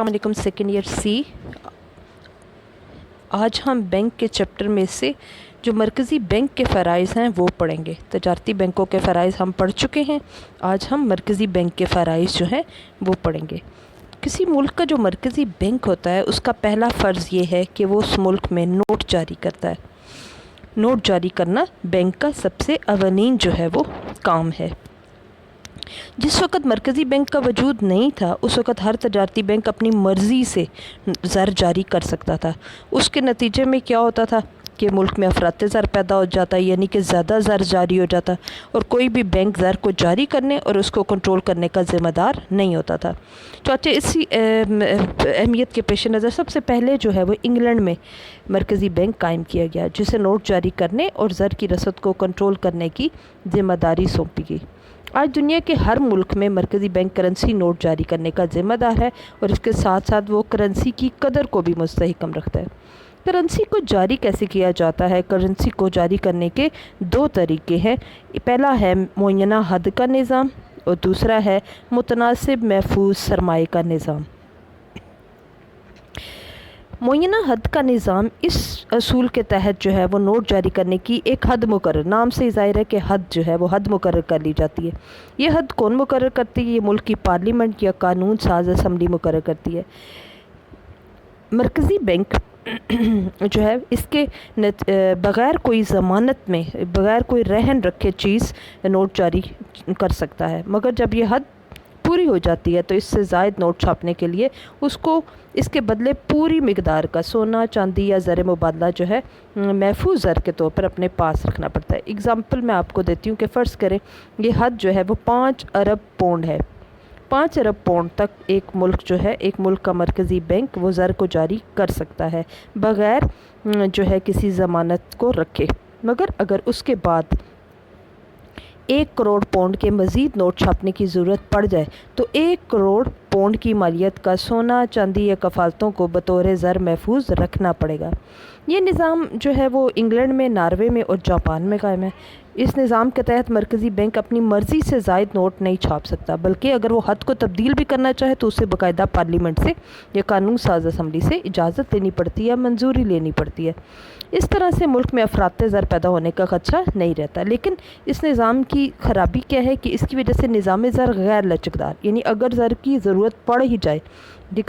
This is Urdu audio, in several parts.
السلام علیکم سیکنڈ ایئر سی۔ آج ہم بینک کے چیپٹر میں سے جو مرکزی بینک کے فرائض ہیں وہ پڑھیں گے۔ تجارتی بینکوں کے فرائض ہم پڑھ چکے ہیں، آج ہم مرکزی بینک کے فرائض جو ہیں وہ پڑھیں گے۔ کسی ملک کا جو مرکزی بینک ہوتا ہے اس کا پہلا فرض یہ ہے کہ وہ اس ملک میں نوٹ جاری کرتا ہے۔ نوٹ جاری کرنا بینک کا سب سے اولین جو ہے وہ کام ہے۔ جس وقت مرکزی بینک کا وجود نہیں تھا اس وقت ہر تجارتی بینک اپنی مرضی سے زر جاری کر سکتا تھا۔ اس کے نتیجے میں کیا ہوتا تھا کہ ملک میں افراط زر پیدا ہو جاتا، یعنی کہ زیادہ زر جاری ہو جاتا، اور کوئی بھی بینک زر کو جاری کرنے اور اس کو کنٹرول کرنے کا ذمہ دار نہیں ہوتا تھا۔ چاچے اسی اہمیت کے پیش نظر سب سے پہلے جو ہے وہ انگلینڈ میں مرکزی بینک قائم کیا گیا، جسے نوٹ جاری کرنے اور زر کی رسد کو کنٹرول کرنے کی ذمہ داری سونپی گئی۔ آج دنیا کے ہر ملک میں مرکزی بینک کرنسی نوٹ جاری کرنے کا ذمہ دار ہے، اور اس کے ساتھ ساتھ وہ کرنسی کی قدر کو بھی مستحکم رکھتا ہے۔ کرنسی کو جاری کیسے کیا جاتا ہے؟ کرنسی کو جاری کرنے کے دو طریقے ہیں۔ پہلا ہے معینہ حد کا نظام اور دوسرا ہے متناسب محفوظ سرمایہ کا نظام۔ معینہ حد کا نظام اس اصول کے تحت جو ہے وہ نوٹ جاری کرنے کی ایک حد مقرر، نام سے ظاہر ہے کہ حد جو ہے وہ حد مقرر کر لی جاتی ہے۔ یہ حد کون مقرر کرتی ہے؟ یہ ملک کی پارلیمنٹ یا قانون ساز اسمبلی مقرر کرتی ہے۔ مرکزی بینک جو ہے اس کے بغیر کوئی ضمانت میں، بغیر کوئی رہن رکھے چیز نوٹ جاری کر سکتا ہے، مگر جب یہ حد پوری ہو جاتی ہے تو اس سے زائد نوٹ چھاپنے کے لیے اس کو اس کے بدلے پوری مقدار کا سونا، چاندی یا زر مبادلہ جو ہے محفوظ زر کے طور پر اپنے پاس رکھنا پڑتا ہے۔ اگزامپل میں آپ کو دیتی ہوں کہ فرض کریں یہ حد جو ہے وہ 5 ارب پونڈ ہے۔ 5 ارب پونڈ تک ایک ملک جو ہے، ایک ملک کا مرکزی بینک وہ زر کو جاری کر سکتا ہے بغیر جو ہے کسی ضمانت کو رکھے، مگر اگر اس کے بعد 1 کروڑ پونڈ کے مزید نوٹ چھاپنے کی ضرورت پڑ جائے تو 1 کروڑ پونڈ کی مالیت کا سونا، چاندی یا کفالتوں کو بطور زر محفوظ رکھنا پڑے گا۔ یہ نظام جو ہے وہ انگلینڈ میں، ناروے میں اور جاپان میں قائم ہے۔ اس نظام کے تحت مرکزی بینک اپنی مرضی سے زائد نوٹ نہیں چھاپ سکتا، بلکہ اگر وہ حد کو تبدیل بھی کرنا چاہے تو اسے باقاعدہ پارلیمنٹ سے یا قانون ساز اسمبلی سے اجازت لینی پڑتی ہے، منظوری لینی پڑتی ہے۔ اس طرح سے ملک میں افراط زر پیدا ہونے کا خدشہ نہیں رہتا۔ لیکن اس نظام کی خرابی کیا ہے کہ اس کی وجہ سے نظام زر غیر لچکدار، یعنی اگر زر کی ضرورت پڑ ہی جائے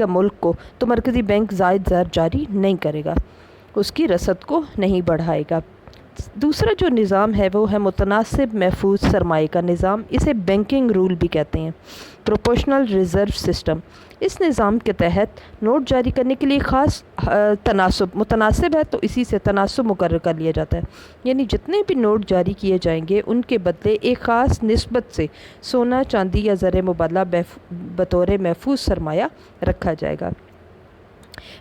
ملک کو تو مرکزی بینک زائد زر جاری نہیں کرے گا، اس کی رسد کو نہیں بڑھائے گا۔ دوسرا جو نظام ہے وہ ہے متناسب محفوظ سرمایہ کا نظام، اسے بینکنگ رول بھی کہتے ہیں، پروپورشنل ریزرو سسٹم۔ اس نظام کے تحت نوٹ جاری کرنے کے لیے خاص تناسب، متناسب ہے تو اسی سے تناسب مقرر کر لیا جاتا ہے، یعنی جتنے بھی نوٹ جاری کیے جائیں گے ان کے بدلے ایک خاص نسبت سے سونا، چاندی یا زر مبادلہ بطور محفوظ سرمایہ رکھا جائے گا۔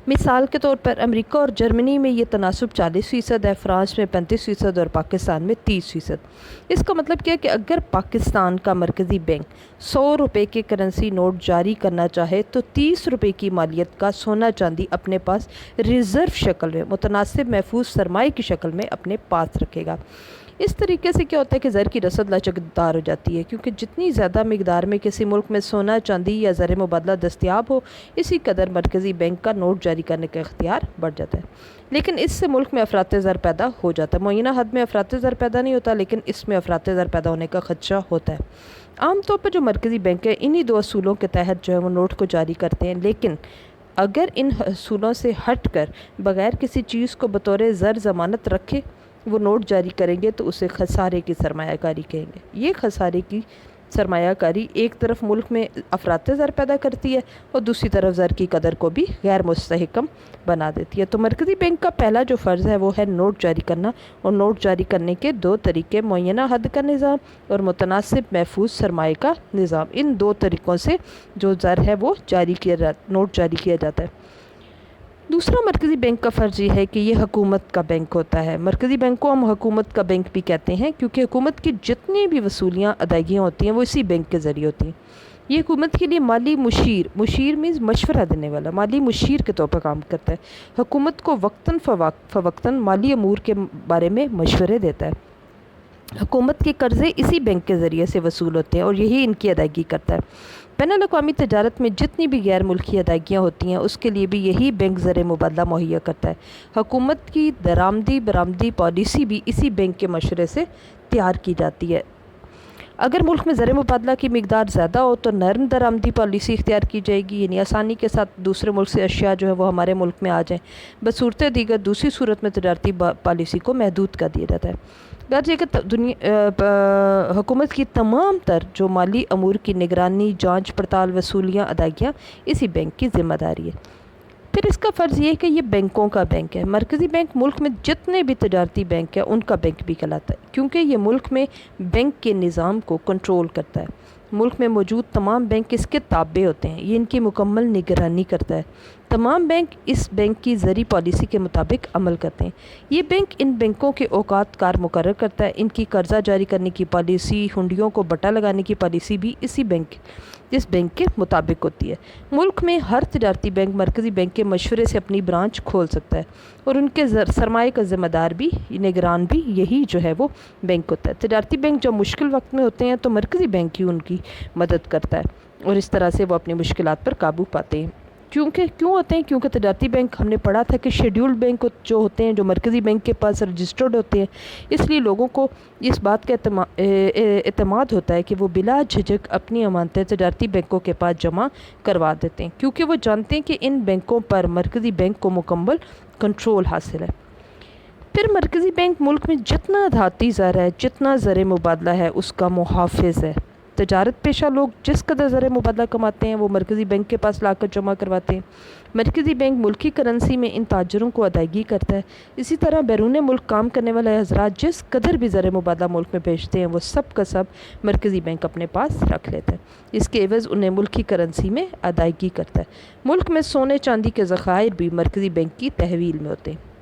مثال کے طور پر امریکہ اور جرمنی میں یہ تناسب 40% ہے، فرانس میں 35% اور پاکستان میں 30%۔ اس کا مطلب کیا ہے کہ اگر پاکستان کا مرکزی بینک 100 روپے کے کرنسی نوٹ جاری کرنا چاہے تو 30 روپے کی مالیت کا سونا چاندی اپنے پاس ریزرو شکل میں، متناسب محفوظ سرمایہ کی شکل میں اپنے پاس رکھے گا۔ اس طریقے سے کیا ہوتا ہے کہ زر کی رسد لچکدار ہو جاتی ہے، کیونکہ جتنی زیادہ مقدار میں کسی ملک میں سونا، چاندی یا زر مبادلہ دستیاب ہو، اسی قدر مرکزی بینک کا نوٹ جاری کرنے کا اختیار بڑھ جاتا ہے۔ لیکن اس سے ملک میں افراط زر پیدا ہو جاتا ہے۔ معینہ حد میں افراط زر پیدا نہیں ہوتا، لیکن اس میں افراط زر پیدا ہونے کا خدشہ ہوتا ہے۔ عام طور پر جو مرکزی بینک ہے انہی 2 اصولوں کے تحت جو ہے وہ نوٹ کو جاری کرتے ہیں، لیکن اگر ان اصولوں سے ہٹ کر بغیر کسی چیز کو بطور زر ضمانت رکھے وہ نوٹ جاری کریں گے تو اسے خسارے کی سرمایہ کاری کہیں گے۔ یہ خسارے کی سرمایہ کاری ایک طرف ملک میں افراط زر پیدا کرتی ہے اور دوسری طرف زر کی قدر کو بھی غیر مستحکم بنا دیتی ہے۔ تو مرکزی بینک کا پہلا جو فرض ہے وہ ہے نوٹ جاری کرنا، اور نوٹ جاری کرنے کے 2 طریقے معینہ حد کا نظام اور متناسب محفوظ سرمایہ کا نظام۔ ان 2 طریقوں سے جو زر ہے وہ نوٹ جاری کیا جاتا ہے۔ دوسرا مرکزی بینک کا فرض یہ ہے کہ یہ حکومت کا بینک ہوتا ہے۔ مرکزی بینک کو ہم حکومت کا بینک بھی کہتے ہیں کیونکہ حکومت کی جتنی بھی وصولیاں، ادائیگیاں ہوتی ہیں وہ اسی بینک کے ذریعے ہوتی ہیں۔ یہ حکومت کے لیے مالی مشیر مینز مشورہ دینے والا، مالی مشیر کے طور پر کام کرتا ہے۔ حکومت کو وقتاً فوقتاً مالی امور کے بارے میں مشورے دیتا ہے۔ حکومت کے قرضے اسی بینک کے ذریعے سے وصول ہوتے ہیں اور یہی ان کی ادائیگی کرتا ہے۔ بین الاقوامی تجارت میں جتنی بھی غیر ملکی ادائیگیاں ہوتی ہیں اس کے لیے بھی یہی بینک زر مبادلہ مہیا کرتا ہے۔ حکومت کی درآمدی برآمدی پالیسی بھی اسی بینک کے مشورے سے تیار کی جاتی ہے۔ اگر ملک میں زر مبادلہ کی مقدار زیادہ ہو تو نرم درآمدی پالیسی اختیار کی جائے گی، یعنی آسانی کے ساتھ دوسرے ملک سے اشیاء جو ہے وہ ہمارے ملک میں آ جائیں۔ بصورت دیگر دوسری صورت میں تجارتی پالیسی کو محدود کر دیا جاتا ہے۔ غرض یہ کہ حکومت کی تمام تر جو مالی امور کی نگرانی، جانچ پڑتال، وصولیاں، ادائیگیاں اسی بینک کی ذمہ داری ہے۔ پھر اس کا فرض یہ ہے کہ یہ بینکوں کا بینک ہے۔ مرکزی بینک ملک میں جتنے بھی تجارتی بینک ہیں ان کا بینک بھی کہلاتا ہے، کیونکہ یہ ملک میں بینک کے نظام کو کنٹرول کرتا ہے۔ ملک میں موجود تمام بینک اس کے تابع ہوتے ہیں، یہ ان کی مکمل نگرانی کرتا ہے۔ تمام بینک اس بینک کی زرعی پالیسی کے مطابق عمل کرتے ہیں۔ یہ بینک ان بینکوں کے اوقات کار مقرر کرتا ہے۔ ان کی قرضہ جاری کرنے کی پالیسی، ہنڈیوں کو بٹا لگانے کی پالیسی بھی اس بینک کے مطابق ہوتی ہے۔ ملک میں ہر تجارتی بینک مرکزی بینک کے مشورے سے اپنی برانچ کھول سکتا ہے، اور ان کے سرمایہ کا ذمہ دار بھی، نگران بھی یہی جو ہے وہ بینک ہوتا ہے۔ تجارتی بینک جب مشکل وقت میں ہوتے ہیں تو مرکزی بینک ہی ان کی مدد کرتا ہے، اور اس طرح سے وہ اپنی مشکلات پر قابو پاتے ہیں۔ کیوں ہوتے ہیں؟ کیونکہ تجارتی بینک ہم نے پڑھا تھا کہ شیڈیولڈ بینک جو ہوتے ہیں، جو مرکزی بینک کے پاس رجسٹرڈ ہوتے ہیں، اس لیے لوگوں کو اس بات کا اعتماد ہوتا ہے کہ وہ بلا جھجک اپنی امانتیں تجارتی بینکوں کے پاس جمع کروا دیتے ہیں، کیونکہ وہ جانتے ہیں کہ ان بینکوں پر مرکزی بینک کو مکمل کنٹرول حاصل ہے۔ پھر مرکزی بینک ملک میں جتنا دھاتی زر ہے، جتنا زر مبادلہ ہے، اس کا محافظ ہے۔ تجارت پیشہ لوگ جس قدر زر مبادلہ کماتے ہیں وہ مرکزی بینک کے پاس لا کر جمع کرواتے ہیں۔ مرکزی بینک ملکی کرنسی میں ان تاجروں کو ادائیگی کرتا ہے۔ اسی طرح بیرون ملک کام کرنے والے حضرات جس قدر بھی زر مبادلہ ملک میں بھیجتے ہیں وہ سب کا سب مرکزی بینک اپنے پاس رکھ لیتا ہے۔ اس کے عوض انہیں ملکی کرنسی میں ادائیگی کرتا ہے۔ ملک میں سونے چاندی کے ذخائر بھی مرکزی بینک کی تحویل میں ہوتے ہیں۔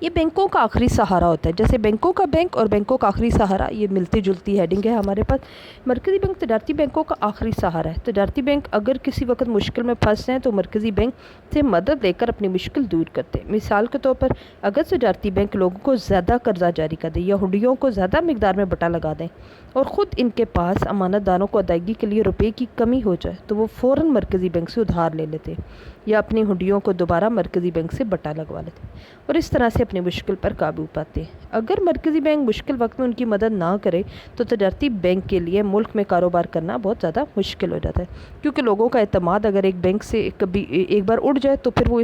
یہ بینکوں کا آخری سہارا ہوتا ہے۔ جیسے بینکوں کا بینک اور بینکوں کا آخری سہارا، یہ ملتی جلتی ہیڈنگ ہے ہمارے پاس۔ مرکزی بینک تجارتی بینکوں کا آخری سہارا ہے۔ تجارتی بینک اگر کسی وقت مشکل میں پھنس جائیں تو مرکزی بینک سے مدد لے کر اپنی مشکل دور کرتے ہیں۔ مثال کے طور پر اگر تجارتی بینک لوگوں کو زیادہ قرضہ جاری کر دے یا ہنڈیوں کو زیادہ مقدار میں بٹا لگا دیں اور خود ان کے پاس امانت داروں کو ادائیگی کے لیے روپے کی کمی ہو جائے تو وہ فوراً مرکزی بینک سے ادھار لے لیتے ہیں یا اپنی ہنڈیوں کو دوبارہ مرکزی بینک سے بٹا لگوا لیتے ہیں، اور اس طرح سے اپنی مشکل پر قابو پاتے ہیں۔ اگر مرکزی بینک مشکل وقت میں ان کی مدد نہ کرے تو تجارتی بینک کے لیے ملک میں کاروبار کرنا بہت زیادہ مشکل ہو جاتا ہے، کیونکہ لوگوں کا اعتماد اگر ایک بینک سے کبھی ایک بار اڑ جائے تو پھر وہ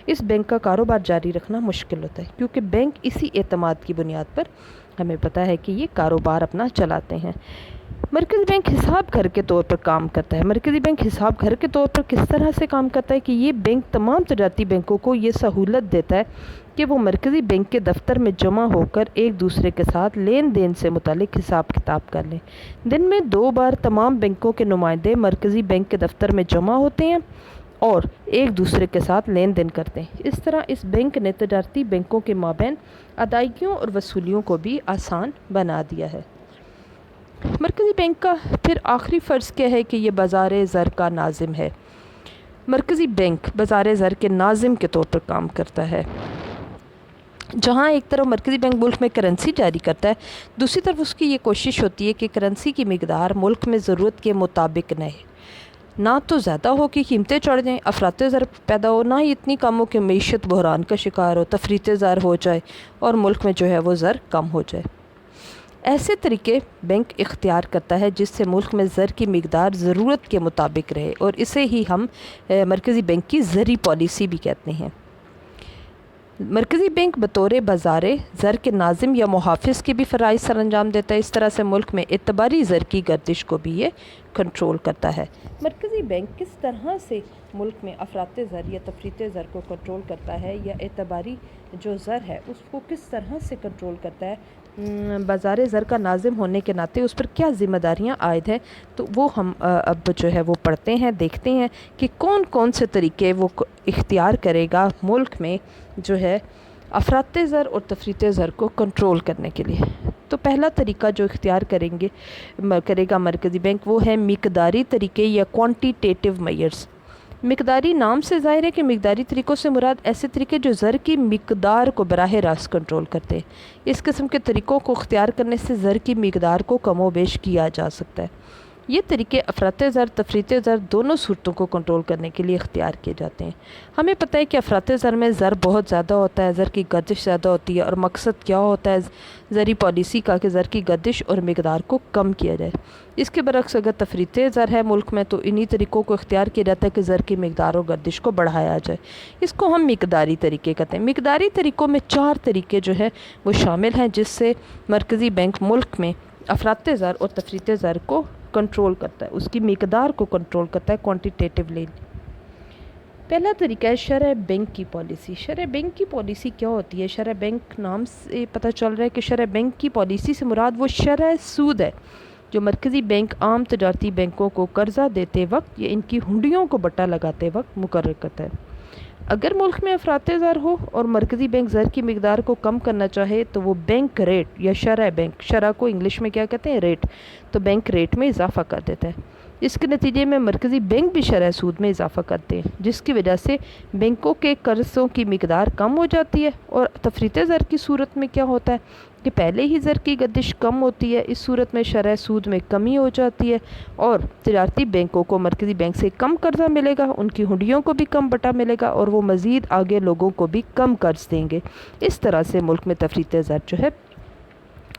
اس بینک کا کاروبار جاری رکھنا مشکل ہوتا ہے، کیونکہ بینک اسی اعتماد کی بنیاد پر ہمیں پتہ ہے کہ یہ کاروبار اپنا چلاتے ہیں۔ مرکزی بینک حساب گھر کے طور پر کام کرتا ہے۔ مرکزی بینک حساب گھر کے طور پر کس طرح سے کام کرتا ہے کہ یہ بینک تمام تجارتی بینکوں کو یہ سہولت دیتا ہے کہ وہ مرکزی بینک کے دفتر میں جمع ہو کر ایک دوسرے کے ساتھ لین دین سے متعلق حساب کتاب کر لیں۔ دن میں 2 بار تمام بینکوں کے نمائندے مرکزی بینک کے دفتر میں جمع ہوتے ہیں اور ایک دوسرے کے ساتھ لین دین کرتے ہیں۔ اس طرح اس بینک نے تجارتی بینکوں کے مابین ادائیگیوں اور وصولیوں کو بھی آسان بنا دیا ہے۔ مرکزی بینک کا پھر آخری فرض کیا ہے کہ یہ بازار زر کا ناظم ہے۔ مرکزی بینک بازار زر کے ناظم کے طور پر کام کرتا ہے۔ جہاں ایک طرف مرکزی بینک ملک میں کرنسی جاری کرتا ہے، دوسری طرف اس کی یہ کوشش ہوتی ہے کہ کرنسی کی مقدار ملک میں ضرورت کے مطابق نہ تو زیادہ ہو کہ قیمتیں چڑھ جائیں، افراط زر پیدا ہو، نہ ہی اتنی کم ہو کہ معیشت بحران کا شکار ہو، تفریط زر ہو جائے اور ملک میں جو ہے وہ زر کم ہو جائے۔ ایسے طریقے بینک اختیار کرتا ہے جس سے ملک میں زر کی مقدار ضرورت کے مطابق رہے، اور اسے ہی ہم مرکزی بینک کی زرعی پالیسی بھی کہتے ہیں۔ مرکزی بینک بطور بازار زر کے ناظم یا محافظ کے بھی فرائض سر انجام دیتا ہے۔ اس طرح سے ملک میں اعتباری زر کی گردش کو بھی یہ کنٹرول کرتا ہے۔ مرکزی بینک کس طرح سے ملک میں افراط زر یا تفریط زر کو کنٹرول کرتا ہے، یا اعتباری جو زر ہے اس کو کس طرح سے کنٹرول کرتا ہے، بازار زر کا ناظم ہونے کے ناطے اس پر کیا ذمہ داریاں عائد ہیں، تو وہ ہم اب جو ہے وہ پڑھتے ہیں، دیکھتے ہیں کہ کون کون سے طریقے وہ اختیار کرے گا ملک میں جو ہے افراط زر اور تفریط زر کو کنٹرول کرنے کے لیے۔ تو پہلا طریقہ جو اختیار کرے گا مرکزی بینک وہ ہے مقداری طریقے یا کوانٹیٹیو میئرز۔ مقداری نام سے ظاہر ہے کہ مقداری طریقوں سے مراد ایسے طریقے جو زر کی مقدار کو براہ راست کنٹرول کرتے ہیں۔ اس قسم کے طریقوں کو اختیار کرنے سے زر کی مقدار کو کم و بیش کیا جا سکتا ہے۔ یہ طریقے افراط زر تفریط زر دونوں صورتوں کو کنٹرول کرنے کے لیے اختیار کیے جاتے ہیں۔ ہمیں پتہ ہے کہ افراط زر میں زر بہت زیادہ ہوتا ہے، زر کی گردش زیادہ ہوتی ہے، اور مقصد کیا ہوتا ہے زرعی پالیسی کا کہ زر کی گردش اور مقدار کو کم کیا جائے۔ اس کے برعکس اگر تفریط زر ہے ملک میں تو انہی طریقوں کو اختیار کیا جاتا ہے کہ زر کی مقدار اور گردش کو بڑھایا جائے۔ اس کو ہم مقداری طریقے کہتے ہیں۔ مقداری طریقوں میں 4 طریقے جو ہے وہ شامل ہیں جس سے مرکزی بینک ملک میں افراط زر اور تفریط زر کو کنٹرول کرتا ہے، اس کی مقدار کو کنٹرول کرتا ہے کوانٹیٹیولی۔ پہلا طریقہ ہے شرح بینک کی پالیسی۔ شرح بینک کی پالیسی کیا ہوتی ہے؟ شرح بینک نام سے پتہ چل رہا ہے کہ شرح بینک کی پالیسی سے مراد وہ شرح سود ہے جو مرکزی بینک عام تجارتی بینکوں کو قرضہ دیتے وقت یا ان کی ہنڈیوں کو بٹا لگاتے وقت مقرر کرتا ہے۔ اگر ملک میں افراط زر ہو اور مرکزی بینک زر کی مقدار کو کم کرنا چاہے تو وہ بینک ریٹ یا شرح بینک، شرح کو انگلش میں کیا کہتے ہیں؟ ریٹ، تو بینک ریٹ میں اضافہ کر دیتا ہے۔ اس کے نتیجے میں مرکزی بینک بھی شرح سود میں اضافہ کرتے ہیں جس کی وجہ سے بینکوں کے قرضوں کی مقدار کم ہو جاتی ہے۔ اور تفریط زر کی صورت میں کیا ہوتا ہے کہ پہلے ہی زر کی گردش کم ہوتی ہے، اس صورت میں شرح سود میں کمی ہو جاتی ہے اور تجارتی بینکوں کو مرکزی بینک سے کم قرضہ ملے گا، ان کی ہنڈیوں کو بھی کم بٹا ملے گا اور وہ مزید آگے لوگوں کو بھی کم قرض دیں گے۔ اس طرح سے ملک میں تفریط زر جو ہے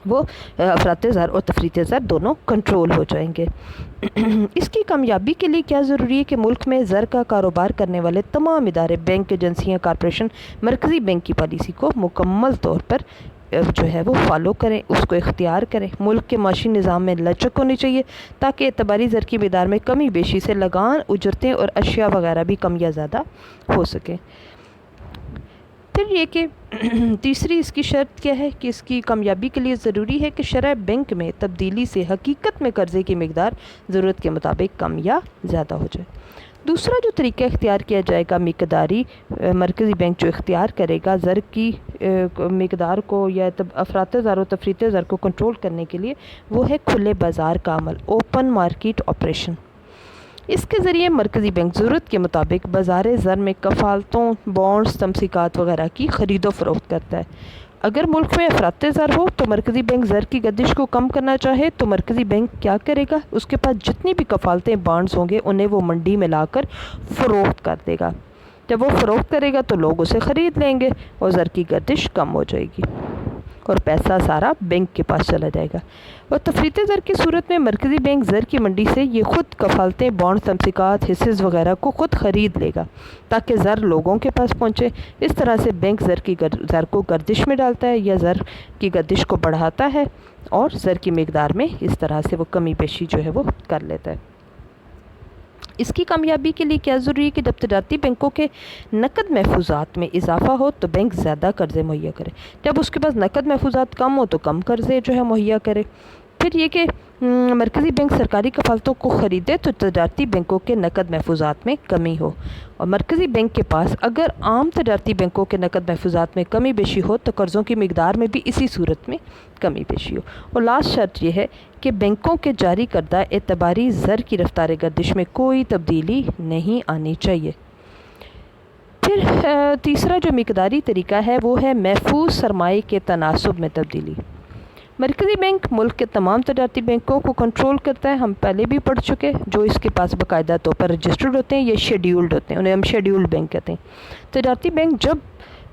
وہ افراط زر اور تفریط زر دونوں کنٹرول ہو جائیں گے۔ اس کی کامیابی کے لیے کیا ضروری ہے کہ ملک میں زر کا کاروبار کرنے والے تمام ادارے، بینک، ایجنسیاں، کارپوریشن مرکزی بینک کی پالیسی کو مکمل طور پر جو ہے وہ فالو کریں، اس کو اختیار کریں۔ ملک کے معاشی نظام میں لچک ہونی چاہیے تاکہ اعتباری زر کی مقدار میں کمی بیشی سے لگان، اجرتیں اور اشیاء وغیرہ بھی کم یا زیادہ ہو سکیں۔ پھر یہ کہ تیسری اس کی شرط کیا ہے کہ اس کی کامیابی کے لیے ضروری ہے کہ شرح بینک میں تبدیلی سے حقیقت میں قرضے کی مقدار ضرورت کے مطابق کم یا زیادہ ہو جائے۔ دوسرا جو طریقہ اختیار کیا جائے گا مقداری، مرکزی بینک جو اختیار کرے گا زر کی مقدار کو یا افراط زر و تفریط زر کو کنٹرول کرنے کے لیے، وہ ہے کھلے بازار کا عمل، اوپن مارکیٹ آپریشن۔ اس کے ذریعے مرکزی بینک ضرورت کے مطابق بازار زر میں کفالتوں، بانڈز، تمسیکات وغیرہ کی خرید و فروخت کرتا ہے۔ اگر ملک میں افراط زر ہو تو مرکزی بینک زر کی گردش کو کم کرنا چاہے تو مرکزی بینک کیا کرے گا؟ اس کے پاس جتنی بھی کفالتیں، بانڈز ہوں گے انہیں وہ منڈی میں لا کر فروخت کر دے گا۔ جب وہ فروخت کرے گا تو لوگ اسے خرید لیں گے اور زر کی گردش کم ہو جائے گی اور پیسہ سارا بینک کے پاس چلا جائے گا۔ اور تفریط زر کی صورت میں مرکزی بینک زر کی منڈی سے یہ خود کفالتیں، بانڈ، تمسیکات، حصص وغیرہ کو خود خرید لے گا تاکہ زر لوگوں کے پاس پہنچے۔ اس طرح سے بینک زر کو گردش میں ڈالتا ہے یا زر کی گردش کو بڑھاتا ہے اور زر کی مقدار میں اس طرح سے وہ کمی بیشی جو ہے وہ کر لیتا ہے۔ اس کی کامیابی کے لیے کیا ضروری ہے کہ جب تجارتی بینکوں کے نقد محفوظات میں اضافہ ہو تو بینک زیادہ قرضے مہیا کرے، جب اس کے پاس نقد محفوظات کم ہو تو کم قرضے جو ہے مہیا کرے۔ پھر یہ کہ مرکزی بینک سرکاری کفالتوں کو خریدے تو تجارتی بینکوں کے نقد محفوظات میں کمی ہو، اور مرکزی بینک کے پاس اگر عام تجارتی بینکوں کے نقد محفوظات میں کمی بیشی ہو تو قرضوں کی مقدار میں بھی اسی صورت میں کمی بیشی ہو۔ اور لاسٹ شرط یہ ہے کہ بینکوں کے جاری کردہ اعتباری زر کی رفتار گردش میں کوئی تبدیلی نہیں آنی چاہیے۔ پھر تیسرا جو مقداری طریقہ ہے وہ ہے محفوظ سرمایے کے تناسب میں تبدیلی۔ مرکزی بینک ملک کے تمام تجارتی بینکوں کو کنٹرول کرتا ہے، ہم پہلے بھی پڑھ چکے، جو اس کے پاس باقاعدہ طور پر رجسٹرڈ ہوتے ہیں یا شیڈیولڈ ہوتے ہیں، انہیں ہم شیڈیولڈ بینک کہتے ہیں۔ تجارتی بینک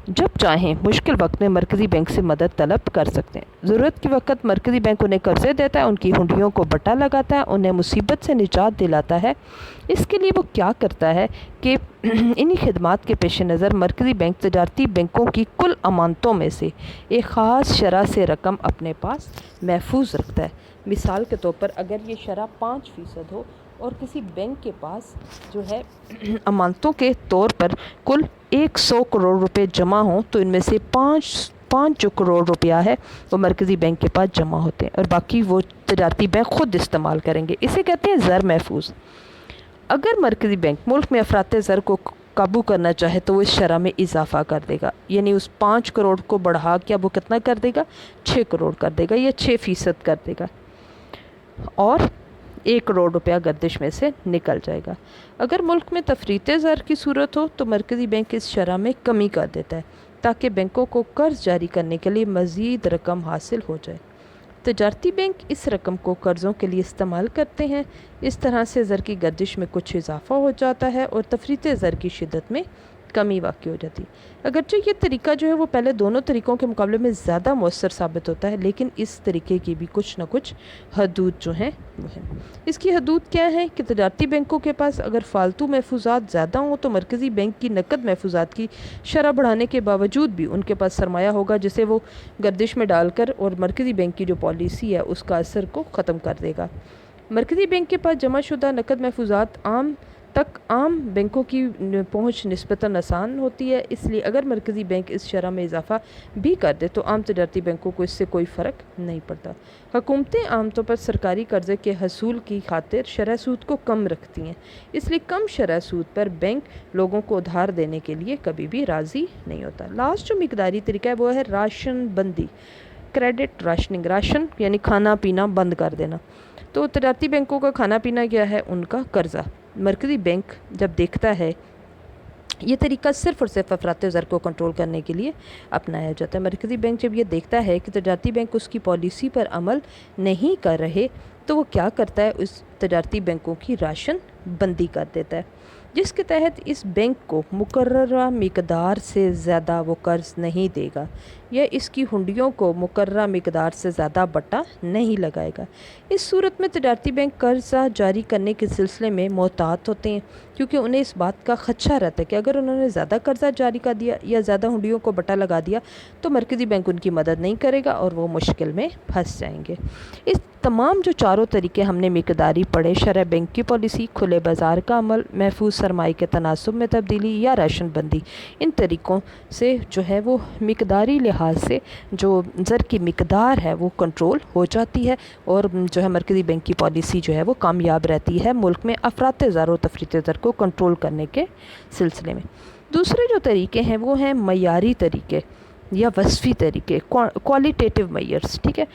جب چاہیں مشکل وقت میں مرکزی بینک سے مدد طلب کر سکتے ہیں۔ ضرورت کے وقت مرکزی بینک انہیں قرضے دیتا ہے، ان کی ہنڈیوں کو بٹا لگاتا ہے، انہیں مصیبت سے نجات دلاتا ہے۔ اس کے لیے وہ کیا کرتا ہے کہ انہی خدمات کے پیش نظر مرکزی بینک تجارتی بینکوں کی کل امانتوں میں سے ایک خاص شرح سے رقم اپنے پاس محفوظ رکھتا ہے۔ مثال کے طور پر اگر یہ شرح 5% ہو اور کسی بینک کے پاس جو ہے امانتوں کے طور پر کل 100 کروڑ روپے جمع ہوں تو ان میں سے 5 جو کروڑ روپیہ ہے وہ مرکزی بینک کے پاس جمع ہوتے ہیں اور باقی وہ تجارتی بینک خود استعمال کریں گے۔ اسے کہتے ہیں زر محفوظ۔ اگر مرکزی بینک ملک میں افراط زر کو قابو کرنا چاہے تو وہ اس شرح میں اضافہ کر دے گا، یعنی اس 5 کروڑ کو بڑھا کے اب وہ کتنا کر دے گا؟ 6 کروڑ کر دے گا یا 6% کر دے گا، اور 1 کروڑ روپیہ گردش میں سے نکل جائے گا۔ اگر ملک میں تفریط زر کی صورت ہو تو مرکزی بینک اس شرح میں کمی کر دیتا ہے تاکہ بینکوں کو قرض جاری کرنے کے لیے مزید رقم حاصل ہو جائے۔ تجارتی بینک اس رقم کو قرضوں کے لیے استعمال کرتے ہیں۔ اس طرح سے زر کی گردش میں کچھ اضافہ ہو جاتا ہے اور تفریط زر کی شدت میں کمی واقع ہو جاتی ہے۔ اگرچہ یہ طریقہ جو ہے وہ پہلے دونوں طریقوں کے مقابلے میں زیادہ مؤثر ثابت ہوتا ہے، لیکن اس طریقے کی بھی کچھ نہ کچھ حدود جو ہیں وہ ہیں۔ اس کی حدود کیا ہیں کہ تجارتی بینکوں کے پاس اگر فالتو محفوظات زیادہ ہوں تو مرکزی بینک کی نقد محفوظات کی شرح بڑھانے کے باوجود بھی ان کے پاس سرمایہ ہوگا جسے وہ گردش میں ڈال کر اور مرکزی بینک کی جو پالیسی ہے اس کا اثر کو ختم کر دے گا۔ مرکزی بینک کے پاس جمع شدہ نقد محفوظات عام بینکوں کی پہنچ نسبتاً آسان ہوتی ہے، اس لیے اگر مرکزی بینک اس شرح میں اضافہ بھی کر دے تو عام تجارتی بینکوں کو اس سے کوئی فرق نہیں پڑتا۔ حکومتیں عام طور پر سرکاری قرضے کے حصول کی خاطر شرح سود کو کم رکھتی ہیں، اس لیے کم شرح سود پر بینک لوگوں کو ادھار دینے کے لیے کبھی بھی راضی نہیں ہوتا۔ لاسٹ جو مقداری طریقہ ہے وہ ہے راشن بندی، کریڈٹ راشننگ۔ راشن یعنی کھانا پینا بند کر دینا۔ تو تجارتی بینکوں کا کھانا پینا کیا ہے؟ ان کا قرضہ۔ مرکزی بینک جب دیکھتا ہے یہ طریقہ صرف اور صرف افراط زر کو کنٹرول کرنے کے لیے اپنایا جاتا ہے۔ مرکزی بینک جب یہ دیکھتا ہے کہ تجارتی بینک اس کی پالیسی پر عمل نہیں کر رہے تو وہ کیا کرتا ہے؟ اس تجارتی بینکوں کی راشن بندی کر دیتا ہے، جس کے تحت اس بینک کو مقررہ مقدار سے زیادہ وہ قرض نہیں دے گا یا اس کی ہنڈیوں کو مقررہ مقدار سے زیادہ بٹا نہیں لگائے گا۔ اس صورت میں تجارتی بینک قرضہ جاری کرنے کے سلسلے میں محتاط ہوتے ہیں، کیونکہ انہیں اس بات کا خدشہ رہتا ہے کہ اگر انہوں نے زیادہ قرضہ جاری کر دیا یا زیادہ ہنڈیوں کو بٹا لگا دیا تو مرکزی بینک ان کی مدد نہیں کرے گا اور وہ مشکل میں پھنس جائیں گے۔ اس تمام جو چاروں طریقے ہم نے مقداری پڑھے، شرح بینک کی پالیسی، کھلے بازار کا عمل، محفوظ سرمائے کے تناسب میں تبدیلی یا راشن بندی، ان طریقوں سے جو ہے وہ مقداری لحاظ سے جو زر کی مقدار ہے وہ کنٹرول ہو جاتی ہے اور جو ہے مرکزی بینک کی پالیسی جو ہے وہ کامیاب رہتی ہے ملک میں افراط زر و تفریط زر کو کنٹرول کرنے کے سلسلے میں۔ دوسرے جو طریقے ہیں وہ ہیں معیاری طریقے یا وصفی طریقے، کوالٹیٹیو میئرز، ٹھیک ہے۔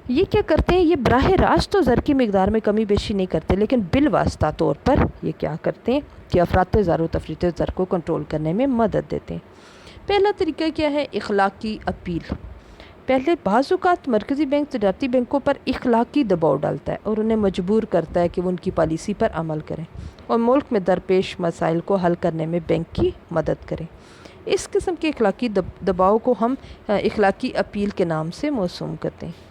یہ کیا کرتے ہیں؟ یہ براہ راست تو زر کی مقدار میں کمی بیشی نہیں کرتے، لیکن بالواسطہ طور پر یہ کیا کرتے ہیں کہ افراط زر و تفریط زر کو کنٹرول کرنے میں مدد دیتے ہیں۔ پہلا طریقہ کیا ہے؟ اخلاقی اپیل۔ پہلے بعض اوقات مرکزی بینک تجارتی بینکوں پر اخلاقی دباؤ ڈالتا ہے اور انہیں مجبور کرتا ہے کہ وہ ان کی پالیسی پر عمل کریں اور ملک میں درپیش مسائل کو حل کرنے میں بینک کی مدد کریں۔ اس قسم کے اخلاقی دباؤ کو ہم اخلاقی اپیل کے نام سے موسوم کرتے ہیں۔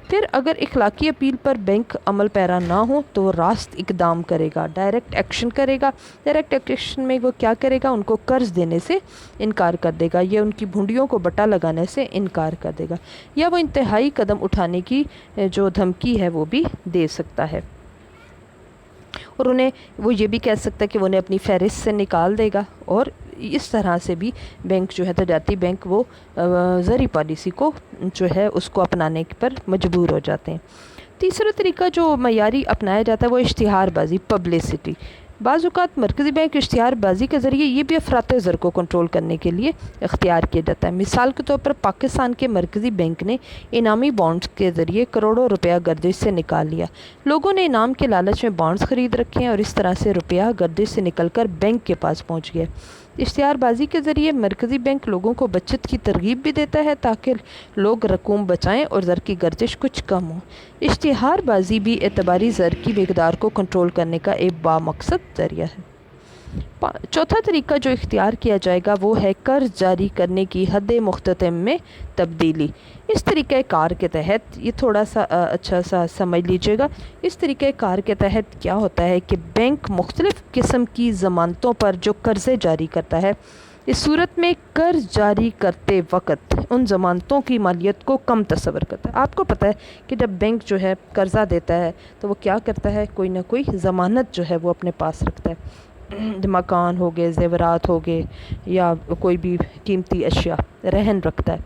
پھر اگر اخلاقی اپیل پر بینک عمل پیرا نہ ہو تو وہ راست اقدام کرے گا، ڈائریکٹ ایکشن کرے گا۔ ڈائریکٹ ایکشن میں وہ کیا کرے گا؟ ان کو قرض دینے سے انکار کر دے گا یا ان کی بھونڈیوں کو بٹا لگانے سے انکار کر دے گا یا وہ انتہائی قدم اٹھانے کی جو دھمکی ہے وہ بھی دے سکتا ہے، اور انہیں وہ یہ بھی کہہ سکتا ہے کہ وہ انہیں اپنی فہرست سے نکال دے گا، اور اس طرح سے بھی بینک جو ہے تجارتی بینک وہ زرعی پالیسی کو جو ہے اس کو اپنانے پر مجبور ہو جاتے ہیں۔ تیسرا طریقہ جو معیاری اپنایا جاتا ہے وہ اشتہار بازی، پبلسٹی۔ بعض اوقات مرکزی بینک اشتہار بازی کے ذریعے یہ بھی افراط زر کو کنٹرول کرنے کے لیے اختیار کیا جاتا ہے۔ مثال کے طور پر پاکستان کے مرکزی بینک نے انعامی بانڈز کے ذریعے کروڑوں روپیہ گردش سے نکال لیا۔ لوگوں نے انعام کے لالچ میں بانڈز خرید رکھے ہیں اور اس طرح سے روپیہ گردش سے نکل کر بینک کے پاس پہنچ گیا۔ اشتہار بازی کے ذریعے مرکزی بینک لوگوں کو بچت کی ترغیب بھی دیتا ہے تاکہ لوگ رقوم بچائیں اور زر کی گردش کچھ کم ہو۔ اشتہار بازی بھی اعتباری زر کی مقدار کو کنٹرول کرنے کا ایک بامقصد ذریعہ ہے۔ چوتھا طریقہ جو اختیار کیا جائے گا وہ ہے قرض جاری کرنے کی حد مختتم میں تبدیلی۔ اس طریقہ کار کے تحت یہ تھوڑا سا اچھا سا سمجھ لیجئے گا۔ اس طریقہ کار کے تحت کیا ہوتا ہے کہ بینک مختلف قسم کی ضمانتوں پر جو قرضے جاری کرتا ہے، اس صورت میں قرض جاری کرتے وقت ان ضمانتوں کی مالیت کو کم تصور کرتا ہے۔ آپ کو پتہ ہے کہ جب بینک جو ہے قرضہ دیتا ہے تو وہ کیا کرتا ہے؟ کوئی نہ کوئی ضمانت جو ہے وہ اپنے پاس رکھتا ہے، مکان ہو گئے، زیورات ہو گئے یا کوئی بھی قیمتی اشیاء رہن رکھتا ہے،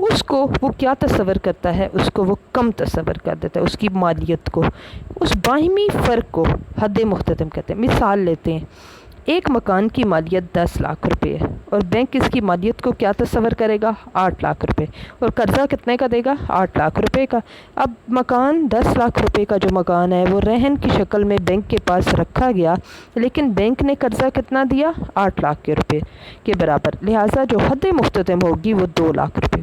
اس کو وہ کیا تصور کرتا ہے؟ اس کو وہ کم تصور کر دیتا ہے، اس کی مالیت کو، اس باہمی فرق کو حد مختتم کہتے ہیں۔ مثال لیتے ہیں، ایک مکان کی مالیت 10 لاکھ روپے ہے اور بینک اس کی مالیت کو کیا تصور کرے گا؟ 8 لاکھ روپے، اور قرضہ کتنے کا دے گا؟ 8 لاکھ روپے کا۔ اب مکان 10 لاکھ روپے کا جو مکان ہے وہ رہن کی شکل میں بینک کے پاس رکھا گیا، لیکن بینک نے قرضہ کتنا دیا؟ 8 لاکھ کے روپے کے برابر، لہٰذا جو حد مختتم ہوگی وہ 2 لاکھ روپے۔